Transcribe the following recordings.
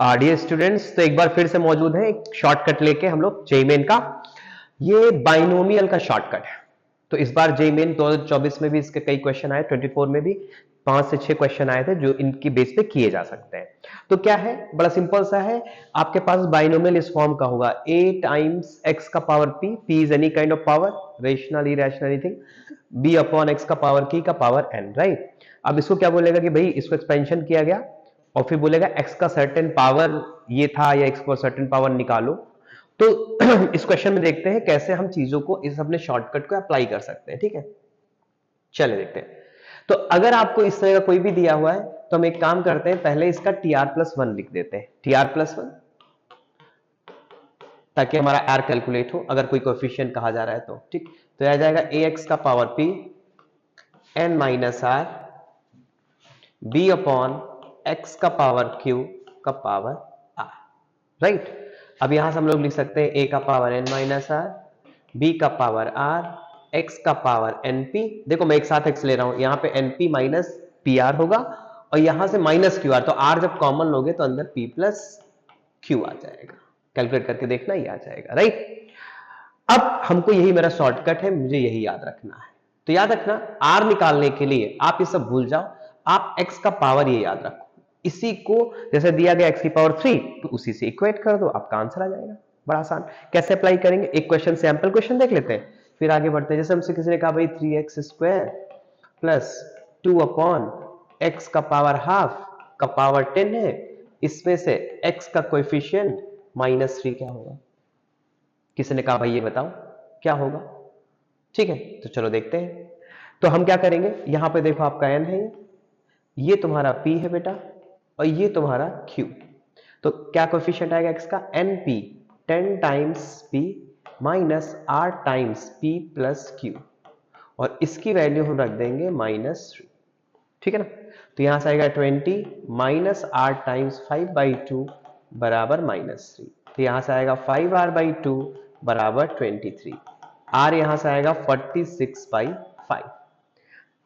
Dear students, तो एक बार फिर से मौजूद है एक शॉर्टकट लेके हम लोग जेईमेन का। ये बाइनोमियल का शॉर्टकट है। तो इस बार जेईमेन 2024 में भी इसके कई क्वेश्चन आए, 24 में भी 5 से 6 क्वेश्चन आए थे जो इनकी बेस पे किए जा सकते हैं। तो क्या है, बड़ा सिंपल सा है। आपके पास बाइनोमियल इस फॉर्म का होगा a टाइम्स x का power p, p is any kind of power, rational irrational anything, b upon x का पावर k का पावर n, राइट। अब इसको क्या बोलेगा कि भाई इसको एक्सपेंशन किया गया और फिर बोलेगा x का सर्टेन पावर ये था या x को सर्टेन पावर निकालो। तो इस क्वेश्चन में देखते हैं कैसे हम चीजों को इस अपने शॉर्टकट को अप्लाई कर सकते हैं, ठीक है। चले देखते हैं। तो अगर आपको इस तरह का कोई भी दिया हुआ है तो हम एक काम करते हैं, पहले इसका tr+1 लिख देते हैं, tr+1, ताकि हमारा r कैलकुलेट हो अगर कोई कोएफिशिएंट कहा जा रहा है तो, ठीक। तो आ जाएगा ax का power p n minus r b upon x का पावर q का पावर r, राइट। अब यहां से हम लोग लिख सकते हैं a का power n minus r, b का पावर r, x का पावर np। देखो मैं एक साथ x ले रहा हूं, यहां पे np माइनस pr होगा और यहां से माइनस qr, तो r जब कॉमन लोगे तो अंदर p प्लस q आ जाएगा। कैलकुलेट करके देखना, ये आ जाएगा, राइट। अब हमको यही मेरा शॉर्टकट है, मुझे यही याद रखना है। तो याद रखना, r निकालने के लिए आप ये सब भूल जाओ, आप x का पावर ये याद रखो। इसी को जैसे दिया गया x की पावर 3, तो उसी से इक्वेट कर दो, आपका आंसर आ जाएगा। बड़ा आसान। कैसे अप्लाई करेंगे, एक क्वेश्चन सैंपल क्वेश्चन देख लेते हैं, फिर आगे बढ़ते हैं। जैसे हमसे किसी ने कहा भाई 3x² प्लस 2 अपॉन x का पावर हाफ का पावर 10 है, इसमें से x का कोएफिशिएंट -3 क्या होगा। किसी ने कहा भाई ये बताओ क्या होगा, ठीक है। तो चलो देखते हैं। तो हम क्या करेंगे, यहां पे देखो आपका n है, ये तुम्हारा p है बेटा, और ये तुम्हारा q। तो क्या कोएफिशिएंट आएगा x का, np, 10 times p minus r times p plus q, और इसकी वैल्यू हम रख देंगे -3, ठीक है ना। तो यहां से आएगा 20 माइनस r टाइम्स 5/2 बराबर -3। तो यहां से आएगा 5r/2 बराबर 23, r यहां से आएगा 46/5।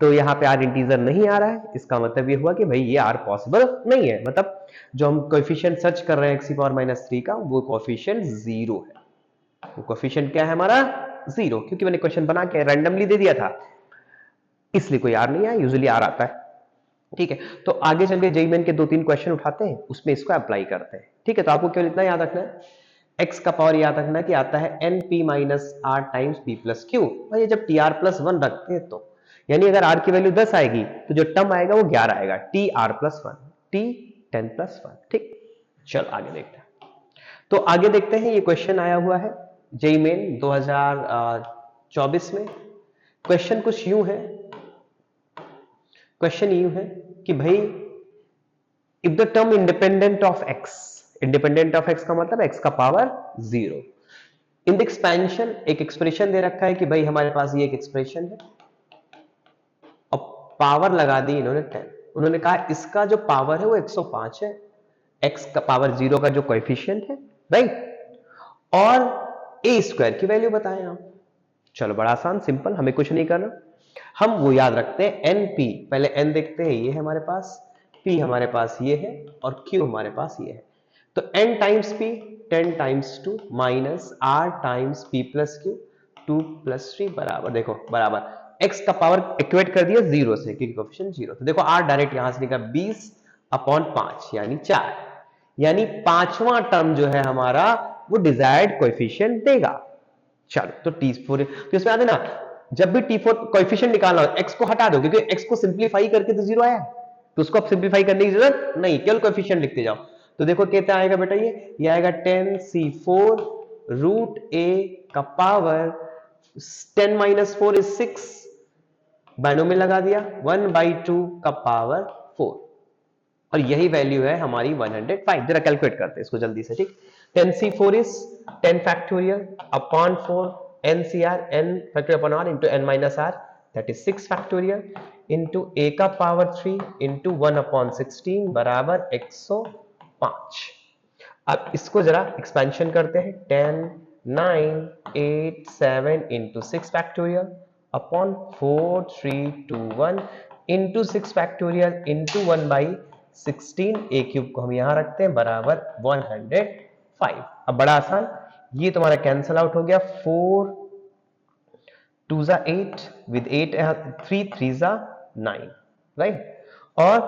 तो यहाँ पे r इंटीजर नहीं आ रहा है, इसका मतलब ये हुआ कि भाई ये r पॉसिबल नहीं है। मतलब जो हम कोएफिशिएंट सर्च कर रहे हैं x की पावर -3 का, वो कोएफिशिएंट 0 है। वो कोएफिशिएंट क्या है हमारा, 0, क्योंकि मैंने क्वेश्चन बना के रैंडमली दे दिया था, इसलिए कोई r नहीं आया, यूजुअली r आता है, ठीक है। तो आगे चल के जेईमेन के 2-3 क्वेश्चन उठाते हैं, उसमें इसको अप्लाई करते हैं, ठीक है। तो आपको केवल इतना याद रखना है, x का पावर याद रखना है कि आता है np minus r times p plus q, और ये जब tr+1 रखते हैं तो यानी अगर r की वैल्यू 10 आएगी तो जो टर्म आएगा वो 11 आएगा, tr+1, t 10+1, ठीक। चल आगे देखते हैं। तो आगे देखते हैं, ये क्वेश्चन आया हुआ है जेईमेन 2024 में। क्वेश्चन कुछ यूं है, क्वेश्चन यूं है कि भाई if the term independent of x, independent of x का मतलब x का पावर 0, इन द एक्सपेंशन, एक एक्सप्रेशन दे रखा है कि भाई हमारे पास ये एक एक्सप्रेशन है और पावर लगा दी इन्होंने 10। उन्होंने कहा इसका जो पावर है वो 105 है, x का पावर 0 का जो कोएफिशिएंट है, राइट। और a² की वैल्यू बताएं आप। चलो बड़ा आसान, सिंपल, हमें कुछ नहीं करना, हम वो याद रखते हैं np। पहले n देखते हैं, ये है हमारे पास, p हमारे पास ये है, और q हमारे पास ये है। तो n times p 10 times 2 minus r times p plus q 2 plus 3 बराबर, देखो बराबर x का पावर इक्वेट कर दिया 0 से, क्योंकि कोएफिशिएंट 0। तो देखो r डायरेक्ट यहां से निकला 20/5 यानी 4, यानी पांचवा टर्म जो है हमारा वो डिजायर्ड कोएफिशिएंट देगा। चलो तो t4, तो इसमें आते ना, जब भी t4 कोएफिशिएंट निकालना हो x को हटा दो, क्योंकि x को सिंपलीफाई करके तो 0 आया, तो उसको अब सिंपलीफाई करने की जरूरत नहीं, केवल कोएफिशिएंट लिखते जाओ। तो देखो कितना आएगा बेटा, ये आएगा 10c4 रूट a का पावर 10 माइनस 4 इज 6, बाइनोमियल लगा दिया, 1/2 का पावर 4, और यही वैल्यू है हमारी 105। जरा कैलकुलेट करते हैं इसको जल्दी से, ठीक। 10c4 is 10 factorial upon 4 ncr, n factorial upon r into n minus r, that is 6 factorial into a का पावर 3 इंटू 1/16 बराबर 105। अब इसको जरा एक्सपेंशन करते हैं, 10 9 8 7 into 6 factorial upon 4 3 2 1 into 6 factorial into 1/16 16, ए क्यूब को हम यहां रखते हैं बराबर 105। अब बड़ा आसान, ये तुम्हारा कैंसल आउट हो गया, 4 2 जा 8 विद 8 3 3 जा 9, राइट। और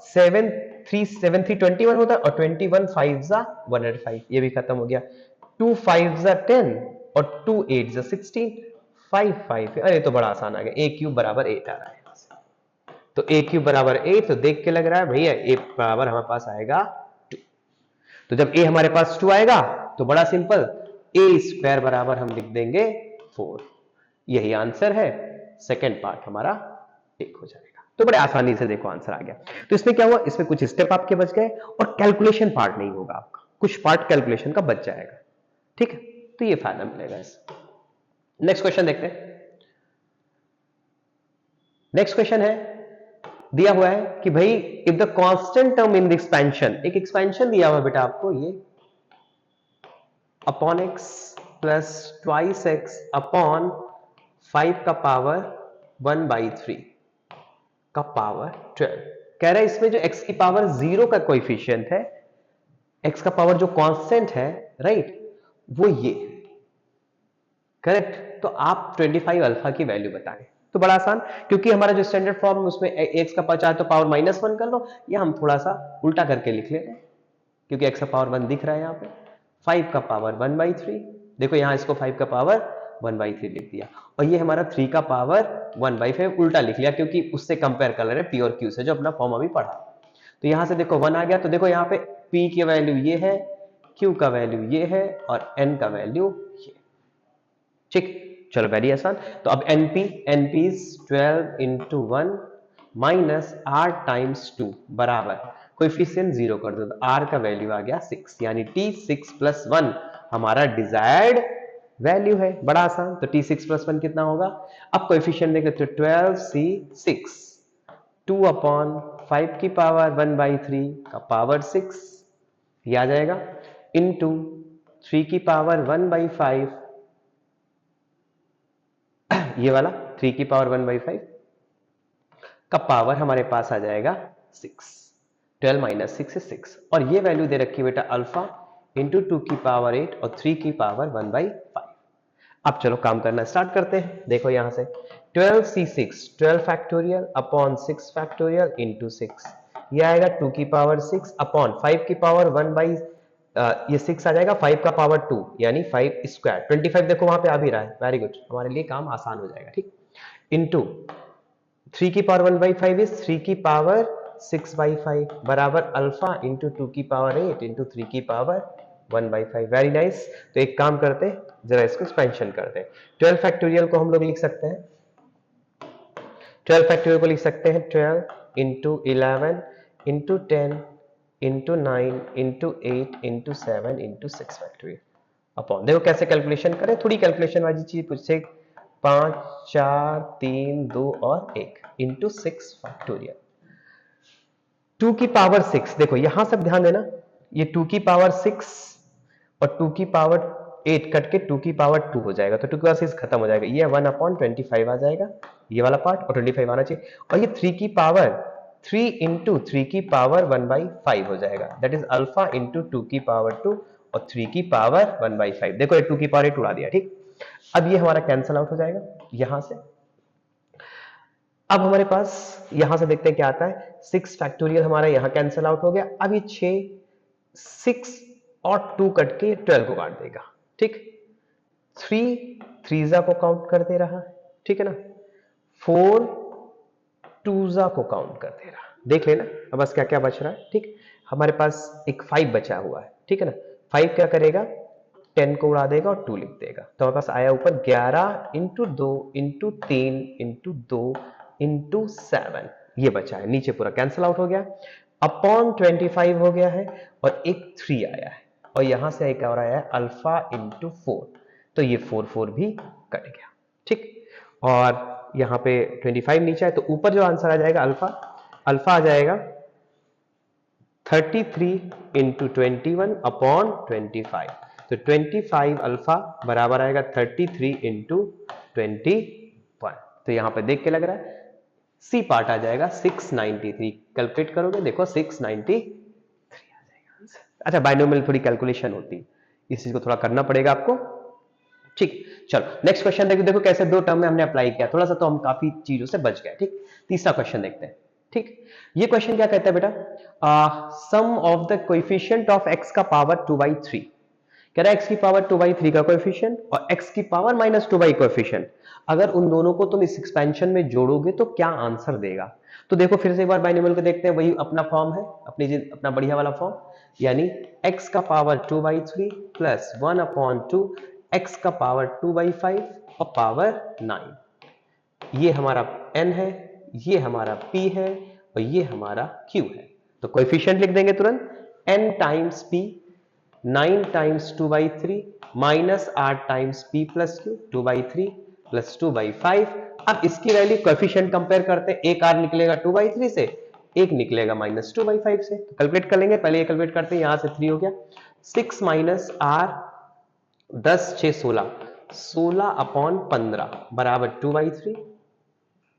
7 3 7 3 21 होता है और 21 5 जा 105, ये भी खत्म हो गया। 2 5 जा 10 और 2 8 जा 16, 5 5, अरे तो बड़ा आसान आ गया, ए क्यूब बराबर 8 आ रहा है। तो ए क्यूब बराबर 8, तो देख के लग रहा है भैया ए बराबर हमारे पास आएगा 2। तो जब ए हमारे पास 2 आएगा तो बड़ा सिंपल, ए स्क्वायर बराबर हम लिख देंगे 4। यही आंसर है, सेकंड पार्ट हमारा एक हो जाएगा। तो बड़े आसानी से देखो आंसर आ गया। तो इसमें क्या हुआ, इसमें कुछ स्टेप आपके बच गए और कैलकुलेशन पार्ट नहीं होगा आपका, कुछ पार्ट कैलकुलेशन का बच जाएगा, ठीक है। तो ये फायदा मिलेगा इससे। नेक्स्ट क्वेश्चन देखते हैं। नेक्स्ट क्वेश्चन है, दिया हुआ है कि भाई if the constant term in the expansion, एक एक्सपेंशन दिया हुआ है बेटा आपको, ये upon x plus twice x upon 5 का पावर 1/3 का पावर 12। कह रहा है इसमें जो x की पावर 0 का कोएफिशिएंट है, x का पावर जो कांस्टेंट है, राइट, वो ये, करेक्ट। तो आप 25 अल्फा की वैल्यू बताएं। तो बड़ा आसान, क्योंकि हमारा जो स्टैंडर्ड फॉर्म उसमें x का पावर चाहे तो पावर -1 कर लो, या हम थोड़ा सा उल्टा करके लिख ले रहे हैं, क्योंकि x का पावर 1 दिख रहा है यहाँ पे। 5 का पावर 1/3, देखो यहाँ इसको 5 का पावर 1/3 लिख दिया, और ये हमारा 3 का पावर 1/5 उल्टा लिख लिया, क्योंकि उससे कंपेयर कर रहे हैं p और q से, जो अपना फॉर्म अभी पढ़ा। तो यहाँ से देखो 1 आ गया, तो देखो यहाँ पे p की वैल्यू ये है, q का वैल्यू ये है और n का वैल्यू ये, ठीक। चलो वेरी आसान। तो अब np is 12 into 1 minus r times 2 बराबर, कोएफिशिएंट 0 कर दो, तो r का वैल्यू आ गया 6, यानी t6 प्लस 1 हमारा डिजायर्ड वैल्यू है। बड़ा आसान, तो t6 प्लस 1 कितना होगा, अब कोएफिशिएंट देखें तो 12c6, 2 अपॉन 5 की पावर 1/3 का पावर 6, ये आ जाएगा, इंटू 3 की पावर 1/5, ये वाला 3 की पावर 1/5 का पावर हमारे पास आ जाएगा 6, 12 माइनस 6 is 6, और ये वैल्यू दे रखी है बेटा अल्फा इंटू 2 की पावर 8 और 3 की पावर 1/5। अब चलो काम करना स्टार्ट करते हैं। देखो यहां से 12c6 12 factorial upon 6 factorial into 6, ये आएगा 2 की पावर 6 अपॉन 5 की पावर 1 ये 6 आ जाएगा 5 का पावर 2, यानी 5 स्क्वायर, 25 देखो वहां पे आ भी रहा है, वेरी गुड, हमारे लिए काम आसान हो जाएगा, ठीक। इंटू 3 की पावर 1/5 इज 3 की पावर 6/5 बराबर अल्फा इंटू 2 की पावर 8 इंटू 3 की पावर 1/5, वेरी नाइस। तो एक काम करते हैं, जरा इसको एक्सपेंशन करते हैं। 12 फैक्टोरियल को हम लोग लिख सकते हैं, 12 फैक्टोरियल को लिख सकते हैं 12 into 11 into 10 into 9 into 8 into 7 into 6 factorial upon, देखो कैसे कैलकुलेशन करें, थोड़ी कैलकुलेशन वाली चीज पूछे, 5 4 3 2 और 1 इंटू 6 फैक्टोरियल, 2 की पावर 6, देखो यहां सब ध्यान देना, ये 2 की पावर 6 और 2 की पावर 8 कट के 2 की पावर 2 हो जाएगा, तो 2 की पावर 6 खत्म हो जाएगा, ये 1/25 आ जाएगा, ये वाला पार्ट, और 25 आना चाहिए, और ये 3 की पावर 3 इंटू 3 की पावर 1/5 हो जाएगा, दैट इज अल्फा इंटू 2 की पावर 2 और 3 की पावर 1/5, देखो ये 2 की पावर 8 उड़ा दिया, ठीक। अब ये हमारा कैंसल आउट हो जाएगा यहां से। अब हमारे पास यहां से देखते हैं क्या आता है, 6 फैक्टोरियल हमारा यहां कैंसल आउट हो गया, अब ये 6 और 2 कट के 12 को काट देगा, ठीक। 3 3 को काउंट कर दे रहा है, ठीक है ना, 4 2 को काउंट कर दे रहा, देख लेना अब बस क्या क्या बच रहा है, ठीक। हमारे पास एक 5 बचा हुआ है, ठीक है ना, 5 क्या करेगा, 10 को उड़ा देगा और 2 लिख देगा, तो हमारे पास आया ऊपर 11 इंटू 2 इंटू 3 इंटू 2 इंटू 7, ये बचा है, नीचे पूरा कैंसल आउट हो गया, अपॉन 25 हो गया है, और एक 3 आया है, और यहां से एक और आया है अल्फा इंटू 4, तो ये 4 भी कट गया, ठीक। और यहां पे 25 नीचे है, तो ऊपर जो आंसर आ जाएगा अल्फा आ जाएगा 33 इंटू 21 अपॉन 25, तो 25 अल्फा बराबर आएगा 33 इंटू 21, तो यहां पे देख के लग रहा है सी पार्ट आ जाएगा 693। कैलकुलेट करोगे देखो 693 आ जाएगा आंसर। अच्छा बाइनोमियल थोड़ी कैलकुलेशन होती है, इस चीज को थोड़ा करना पड़ेगा आपको। ठीक, चलो नेक्स्ट क्वेश्चन देखो, देखो कैसे दो टर्म में हमने अप्लाई किया, थोड़ा सा तो हम काफी चीजों से बच गए। ठीक, तीसरा क्वेश्चन देखते हैं। ठीक, ये क्वेश्चन क्या कहता है बेटा, sum of the coefficient of x का पावर 2/3, कह रहा है x की पावर 2/3 का कोएफिशिएंट और x की पावर -2 कोएफिशिएंट, अगर उन दोनों को तुम इस एक्सपेंशन में जोड़ोगे तो क्या आंसर देगा। तो देखो फिर से एक बार बाइनोमियल को देखते हैं, वही अपना फॉर्म है, अपना बढ़िया वाला फॉर्म, यानी x का पावर 2/3 प्लस 1/2 x का पावर 2/5 और पावर 9। ये हमारा n है, ये हमारा p है और ये हमारा q है। तो कोएफिशिएंट लिख देंगे तुरंत, n times p, 9 times 2/3 minus 8 times p plus q, 2/3 plus 2/5। अब इसकी वैल्यू कोएफिशिएंट कंपेयर करते हैं, एक r निकलेगा 2/3 से, एक निकलेगा -2/5 से। तो कैलकुलेट कर लेंगे, पहले ये कैलकुलेट करते हैं, यहां से 3 हो गया, 6 माइनस r 10 6 16, 16/15 बराबर 2/3।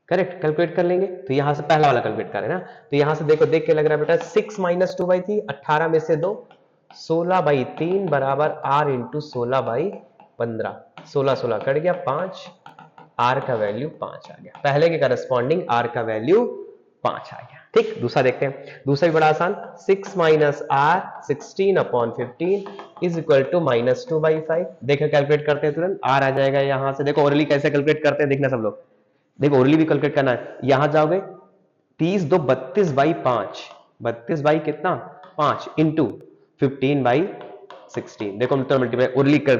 करेक्ट, कैलकुलेट कर लेंगे। तो यहां से पहला वाला कैलकुलेट करें ना, तो यहां से देखो, देख के लग रहा है बेटा 6 माइनस 2/3, 18 में से 2, 16/3 बराबर r इंटू 16/15, 16 16 कट गया, 5, r का वैल्यू 5 आ गया, पहले के करस्पॉन्डिंग r का वैल्यू 5 आ गया। ठीक, दूसरा देखते हैं, दूसरा भी बड़ा आसान, 6 minus r 16/15 is equal to -2/5। देखो कैलकुलेट करते हैं तुरंत, r आ जाएगा यहां से, देखो ओरली कैसे कैलकुलेट करते हैं देखना सब लोग, देखो ओरली भी कैलकुलेट करना है, यहां जाओगे 30 2 32/5, 32 बाई कितना 5 इंटू 15/16, देखो तो मल्टीप्लाई ओरली कर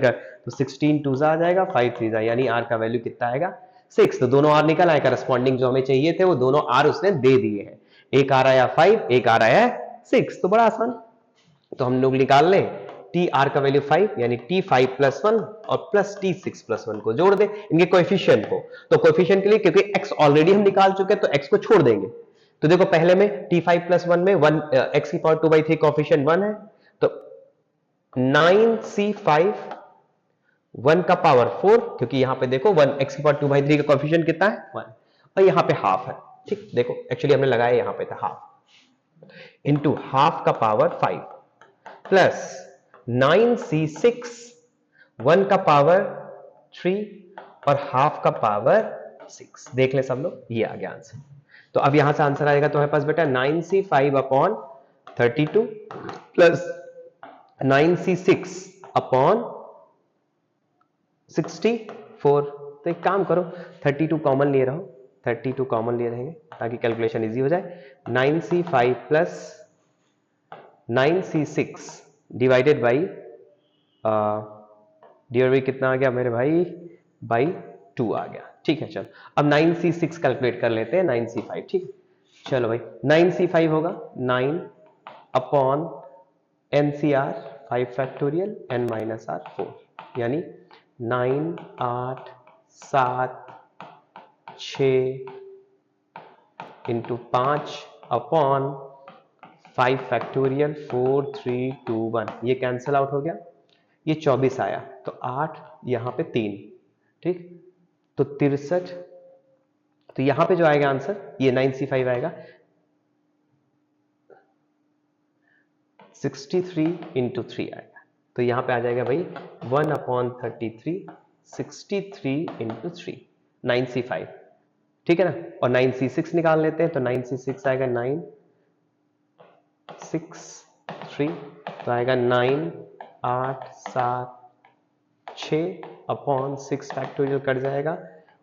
तो 16 2 आ जाएगा, 5 3 यानी r का वैल्यू कितना आएगा 6। तो दोनों r निकल आए, करस्पॉन्डिंग जो हमें चाहिए थे वो दोनों r उसने दे दिए हैं, एक r आया 5, एक r आया 6। तो बड़ा आसान, तो हम लोग निकाल लें टी आर का वैल्यू 5, यानी टी 5 प्लस 1 और प्लस टी 6 प्लस 1 को जोड़ दे इनके कोएफिशिएंट को। तो कोएफिशिएंट के लिए क्योंकि x ऑलरेडी हम निकाल चुके हैं तो x को छोड़ देंगे। तो देखो पहले में t5 प्लस 1 में 1 x की पावर 2/3 कोएफिशिएंट 1 है, तो 9c5 1 का पावर 4, क्योंकि यहां पे देखो 1 x की पावर 2/3 का कोएफिशिएंट कितना है 1, और यहां पे हाफ है। ठीक, देखो एक्चुअली हमने लगाया यहां पे था हाफ, इंटू हाफ का पावर 5 प्लस 9c6 1 का पावर 3 और हाफ का पावर 6। देख ले सब लोग, ये आ गया आंसर। तो अब यहां से आंसर आएगा तो हमारे पास बेटा 9c5/32 प्लस 9c6 अपॉन 64। तो एक काम करो 32 कॉमन लिए रहो, 32 कॉमन लिए रहेंगे ताकि कैलकुलेशन इजी हो जाए। 9c5 plus 9c6 divided by कितना आ गया मेरे भाई, बाई 2 आ गया। ठीक है, चलो अब 9c6 कैलकुलेट कर लेते हैं, 9c5। ठीक है, चलो भाई 9c5 होगा 9 upon NCR 5 factorial n minus r 4, यानी 9 8 7 6 इंटू 5 अपॉन 5 फैक्टोरियल 4 3 2 1, ये कैंसिल आउट हो गया, ये 24 आया, तो 8 यहां पे 3, ठीक, तो 63। तो यहां पे जो आएगा आंसर ये 9c5 आएगा 63 इंटू 3 आएगा, तो यहां पे आ जाएगा भाई 1/33 63 इंटू 3 9c5। ठीक है ना, और 9c6 निकाल लेते हैं, तो 9c6 आएगा 9 6 3, तो आएगा 9 8 7 6 अपॉन 6 फैक्टोरियल कट जाएगा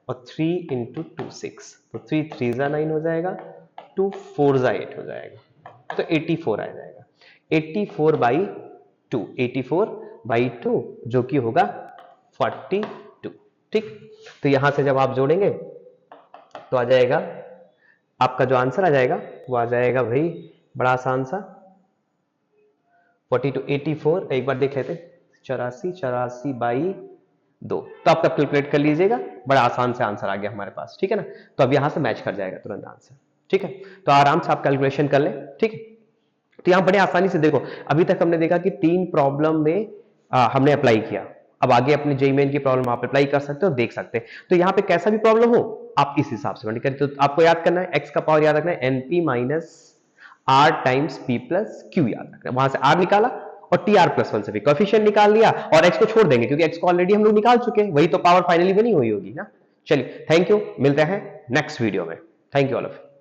और 3 इंटू 2 6, तो 3 3 9 हो जाएगा, 2 4 8 हो जाएगा, तो 84 आ जाएगा, 84/2, 84/2 जो कि होगा 42। ठीक, तो यहां से जब आप जोड़ेंगे तो आ जाएगा आपका जो आंसर आ जाएगा वो आ जाएगा भाई बड़ा आसान सा 42 84, एक बार देख लेते, 84/2, तो आपका कैलकुलेट कर लीजिएगा, बड़ा आसान से आंसर आ गया हमारे पास। ठीक है ना, तो अब यहां से मैच कर जाएगा तुरंत आंसर। ठीक है, तो आराम से आप कैलकुलेशन कर लें। ठीक है, तो यहां बड़े आसानी से देखो, अभी तक हमने देखा कि 3 प्रॉब्लम में हमने अप्लाई किया, अब आगे अपने जेईई मेन की प्रॉब्लम आप अप्लाई कर सकते हो, देख सकते हैं। तो यहाँ पे कैसा भी प्रॉब्लम हो आप इस हिसाब से करें। तो आपको याद करना है एक्स का पावर याद रखना है NP minus R times P plus Q याद रखना है। वहां से आर निकाला और टी आर प्लस वन से भी कोएफिशिएंट निकाल लिया और एक्स को छोड़ देंगे क्योंकि एक्स को ऑलरेडी हम लोग निकाल चुके हैं, वही तो पावर फाइनली बनी हुई होगी ना। चलिए थैंक यू, मिलते हैं नेक्स्ट वीडियो में। Thank you all of you.